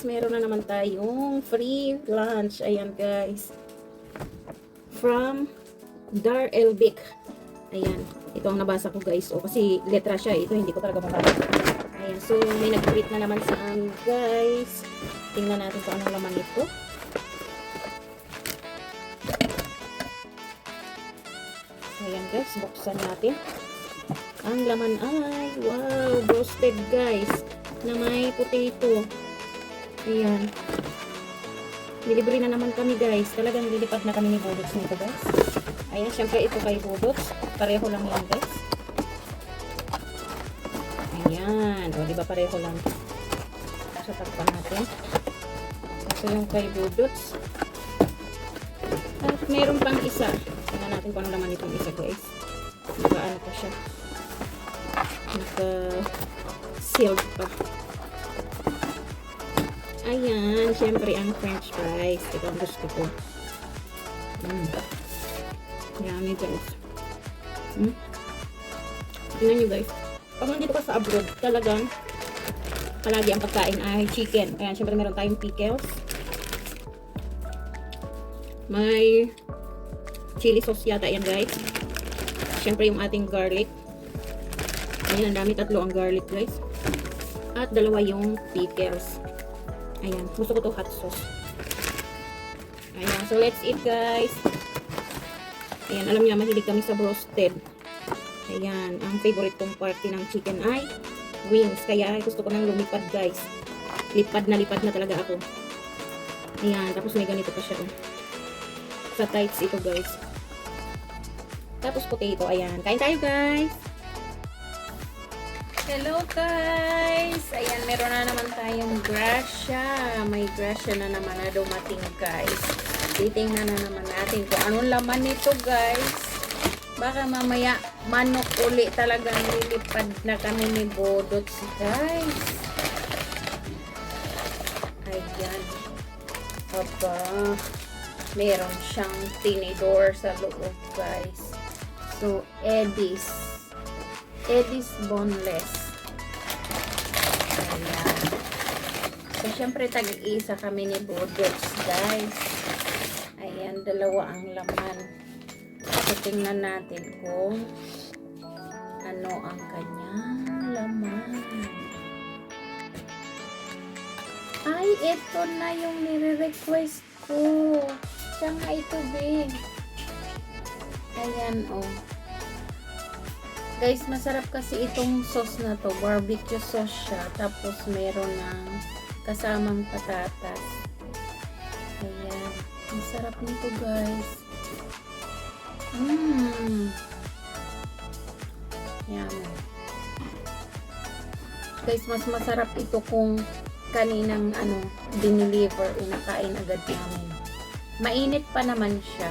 guys, meron na naman tayong free lunch. Ayan guys. From Dar Elbic. Ayan. Ito ang nabasa ko guys. O kasi letra siya. Ito hindi ko talaga mabasa. Ayan. So may nag-greet na naman sa amin guys. Tingnan natin kung anong laman ito. Ayan guys. Buksan natin. Ang laman ay wow. Roasted guys. Na may potato. Ayan. Nilibre na naman kami guys. Talagang lilipad na kami ni Budots nito guys. Ayan, syempre ito kay Budots. Pareho lang yan guys. Ayan. O, diba pareho lang. So, takpan natin. Ito yung kay Budots. At meron pang isa. Tingnan natin kung ano naman itong isa guys. Naka-ano pa siya. Naka-sealed pa. Ayan, syempre ang french fries. Ito ang gusto ko. Yummy guys. Tingnan nyo guys. Pag nandito ka sa abroad, talagang palagi ang pagkain ay chicken. Ayan, syempre meron tayong pickles. May chili sauce yata yan guys. Syempre yung ating garlic. Ayan, ang dami, tatlo ang garlic guys. At dalawa yung pickles. Ayan, gusto ko to hot sauce. Ayan, so let's eat guys. Ayan, alam niyo, mahilig kami sa roasted. Ayan, ang favorite kong party ng chicken ay wings. Kaya gusto ko nang lumipad guys. Lipad na talaga ako. Ayan, tapos may ganito pa siya. Sa tights ito guys. Tapos potato, ayan. Kain tayo guys. Hello guys! Ayan, meron na naman tayong grasya. May grasya na naman na dumating guys. Titingnan na naman natin kung anong laman nito guys. Baka mamaya manok uli talagang lilipad na kami ni Budots guys. Ayan. Aba. Meron siyang tinidor sa loob guys. So, Eddie's boneless. Ayan. So, syempre, tag-iisa kami ni Budots, guys. Ayan, dalawa ang laman. So, tingnan natin kung ano ang kanyang laman. Ay, ito na yung nire-request ko. Siya nga ito, babe. Ayan, oh. Guys, masarap kasi itong sauce na to. Barbecue sauce siya. Tapos meron ng kasamang patatas. Ayan. Masarap nito guys. Yan. Guys, mas masarap ito kung kaninang dineliver. Inakain agad namin. Mainit pa naman siya.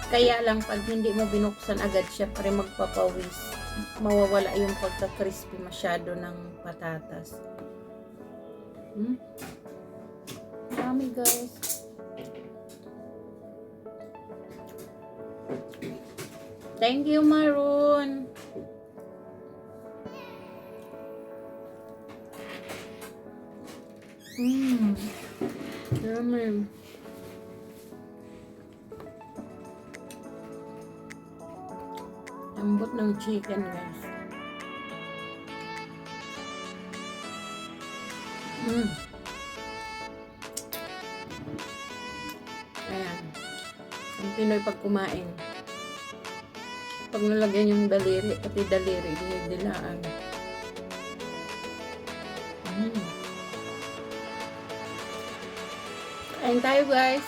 Kaya lang, pag hindi mo binuksan agad, syempre magpapawis. Mawawala yung pagka-crispy masyado ng patatas. Dami guys. Thank you, Maroon. Dami. Lambot ng chicken guys. Ayan. Ang Pinoy pag kumain. Pag nalagyan yung daliri, pati daliri, dinidilaan. Kain tayo guys.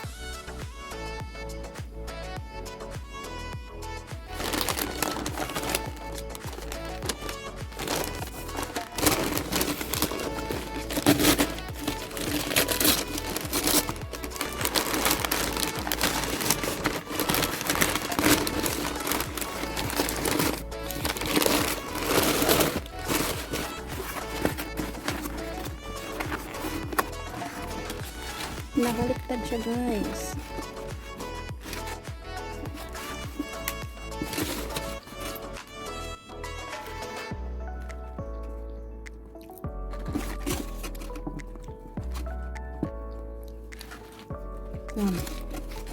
Nakaliktad siya guys.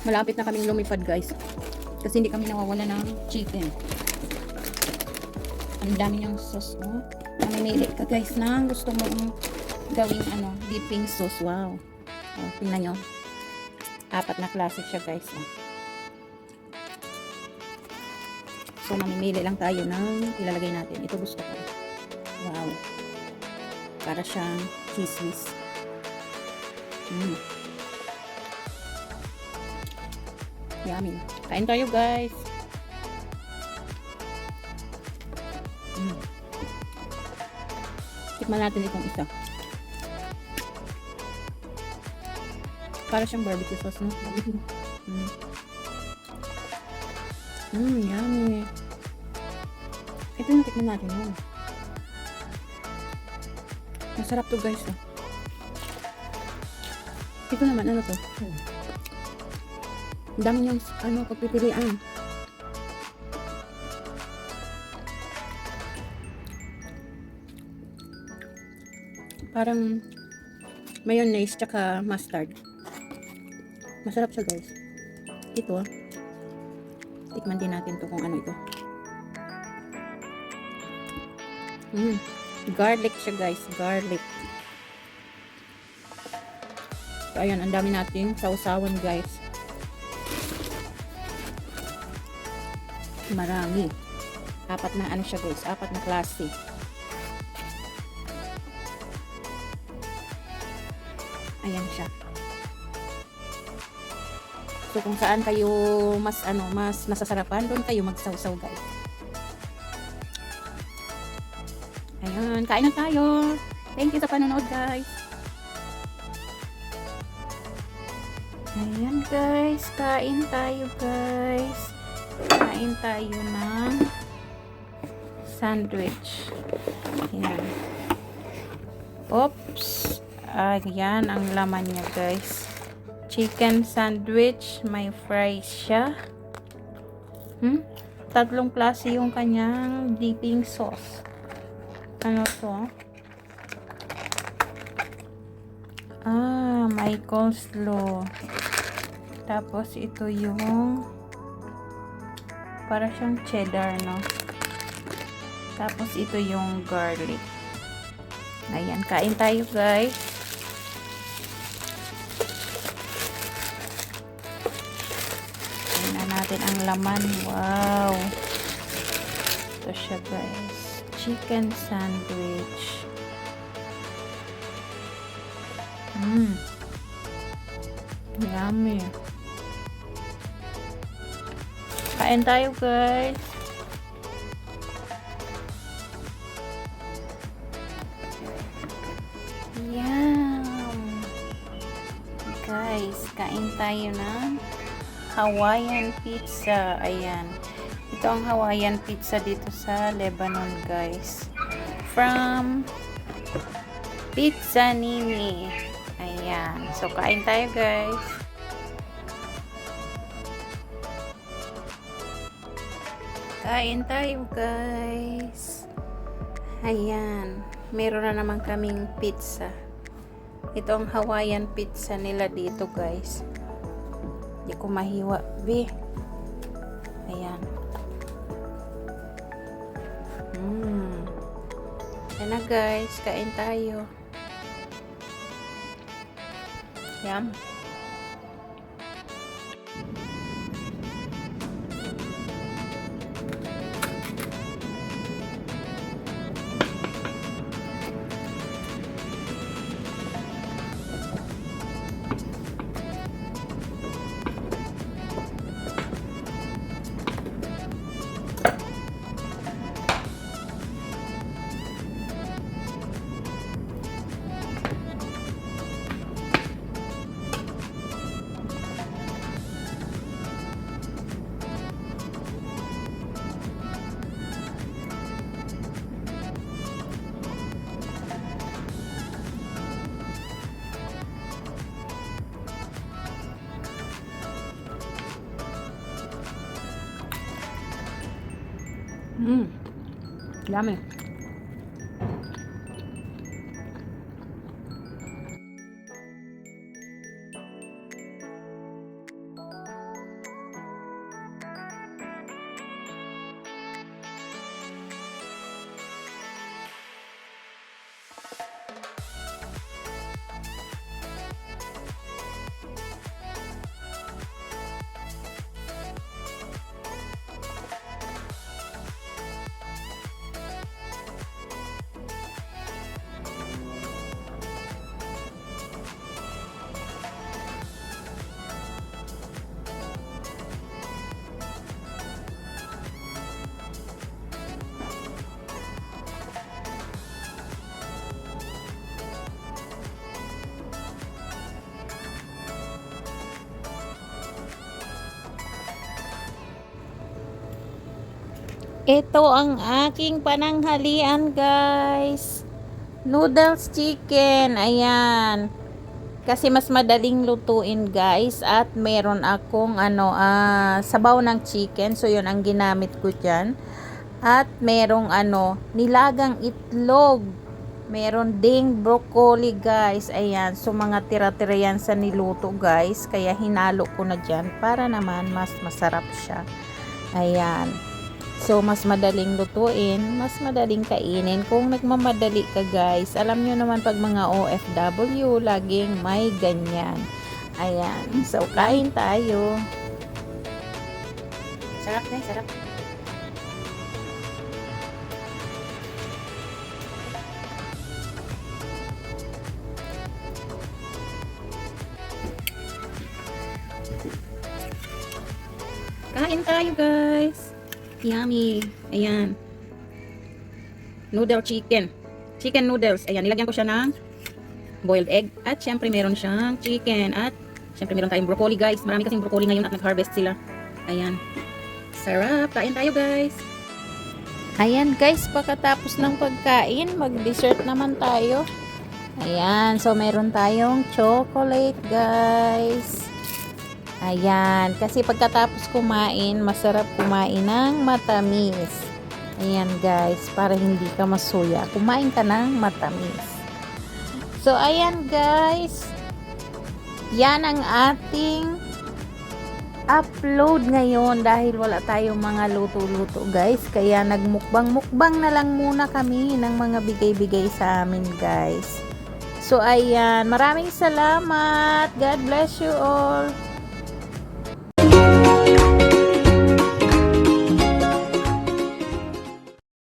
Malapit na kaming lumipad guys. Kasi hindi kami nawawala ng chicken. Ang dami niyang sauce, oh. Mamimili ka guys na gusto mo gawing dipping sauce. Wow. Oh, tingnan nyo. 4 na klase siya guys. Oh. So, mamimili lang tayo ng ilalagay natin. Ito gusto ko. Wow. Para siyang cheese whiz. Yummy. Kain tayo guys. Tikman natin itong isa. Para siyang barbecue sauce, no? Yummy. Ito yung tikman natin, no? Masarap to guys, oh. Ito naman, ano to? Ang dami niyang, pagpipilian. Parang mayonnaise tsaka mustard. Masarap siya guys. Ito, tikman din natin to kung ano ito. Garlic siya guys, garlic. So ayan, ang dami natin sausawan guys. Marami. 4 na ano siya guys, 4 na klase. Ayan siya. So kung saan kayo mas nasasarapan, doon kayo magsawsaw guys. Ayun, kain na tayo. Thank you sa panonood guys. Ayan guys, kain tayo guys. Kain tayo ng sandwich. Ayan. Oops. Ayan ang laman niya guys. Chicken sandwich. May fries siya. 3 klase yung kanyang dipping sauce. Ano to? May coleslaw. Tapos ito yung para siyang cheddar, no? Tapos ito yung garlic. Ayan, kain tayo guys. Tingnan natin ang laman. Wow. Ito siya guys. Chicken sandwich. Yummy. Kain tayo guys. Yum. Guys, kain tayo ng Hawaiian pizza. Ayan. Ito ang Hawaiian pizza dito sa Lebanon guys. From Pizza Nini. Ayan. So, kain tayo guys. Kain tayo guys. Ayan. Meron na naman kaming pizza. Ito ang Hawaiian pizza nila dito guys. Hindi ko mahiwa. Ayan. Ayan na guys. Kain tayo. Yum. Yummy. Ito ang aking pananghalian, guys. Noodles chicken. Ayan. Kasi mas madaling lutuin, guys. At meron akong sabaw ng chicken. So, yun ang ginamit ko dyan. At merong nilagang itlog. Meron ding broccoli, guys. Ayan. So, mga tira-tira yan sa niluto, guys. Kaya hinalo ko na dyan para naman mas masarap siya. Ayan. So, mas madaling lutuin, mas madaling kainin. Kung nagmamadali ka, guys, alam nyo naman pag mga OFW, laging may ganyan. Ayan. So, kain tayo. Sarap, guys. Sarap. Kain tayo, guys. Yummy. Ayan. Noodle chicken. Chicken noodles. Ayan, nilagyan ko siya ng boiled egg. At syempre meron siyang chicken. At syempre meron tayong broccoli, guys. Marami kasing broccoli ngayon at nag-harvest sila. Ayan. Sarap. Kain tayo, guys. Ayan, guys. Pagkatapos ng pagkain, mag-dessert naman tayo. Ayan. So, meron tayong chocolate, guys. Ayan, kasi pagkatapos kumain, masarap kumain ng matamis. Ayan, guys, para hindi ka masuya. Kumain ka ng matamis. So, ayan, guys. Yan ang ating upload ngayon dahil wala tayong mga luto-luto, guys. Kaya nagmukbang-mukbang na lang muna kami ng mga bigay-bigay sa amin, guys. So, ayan. Maraming salamat. God bless you all.